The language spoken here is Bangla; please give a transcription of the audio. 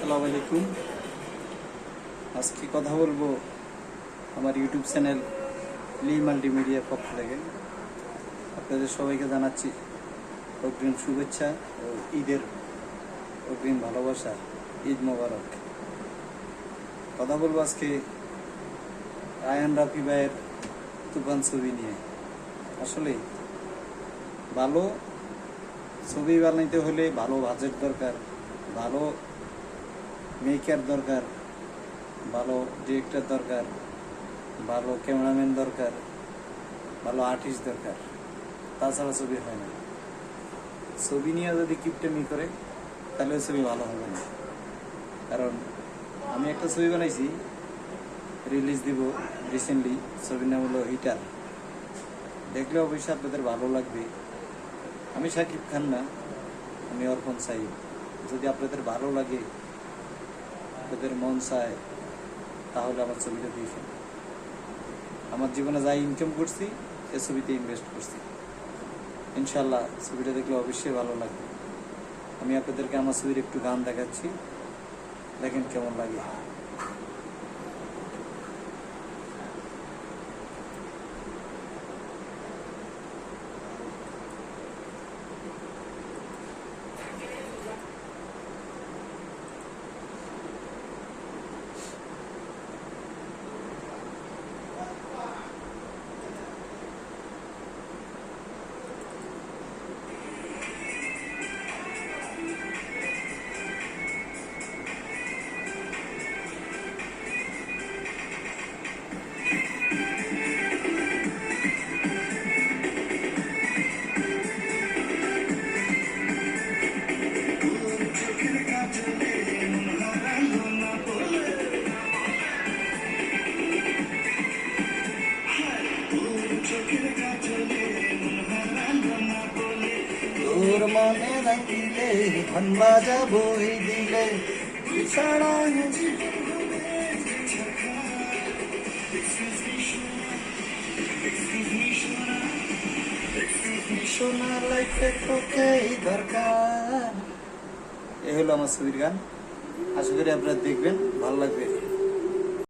আসসালামু আলাইকুম। আজকে কথা বলবো আমার ইউটিউব চ্যানেল লি মাল্টিমিডিয়ার পক্ষ থেকে। আপনাদের সবাইকে জানাচ্ছি অগ্রিম শুভেচ্ছা ও ঈদের অগ্রিম ভালোবাসা। ঈদ মোবারক। কথা বলবো আজকে আয়ান রাফি ভাইয়ের তুফান ছবি নিয়ে। আসলে ভালো ছবি বানাইতে হলে ভালো বাজেট দরকার, ভালো মেকার দরকার, ভালো ডিরেক্টর দরকার, ভালো ক্যামেরাম্যান দরকার, ভালো আর্টিস্ট দরকার। তাছাড়া ছবি হয় না। ছবি নিয়ে যদি কিপটেমি করে তাহলে ছবি ভালো হবে না। কারণ আমি একটা ছবি বানাইছি, রিলিজ দিব রিসেন্টলি। ছবির নাম হলো হিটার। দেখলে অবশ্যই আপনাদের ভালো লাগবে। আমি শাকিব খান না, আমি অর্পণ সাইদ। যদি আপনাদের ভালো লাগে, আপনাদের মন চায়, তাহলে আমার ছবিটা দিয়েছেন। আমার জীবনে যা ইনকাম করছি এ ছবিতে ইনভেস্ট করছি। ইনশাল্লাহ ছবিটা দেখলে অবশ্যই ভালো লাগবে। আমি আপনাদেরকে আমার ছবির একটু গান দেখাচ্ছি, দেখেন কেমন লাগে। তোর মনে রাখিলে ধন বাজাবো এই দিলে ছাড়া সোনার লাইফে তোকে দরকার। এ হলো আমার ছবির গান। আশা করি আপনারা দেখবেন, ভালো লাগবে।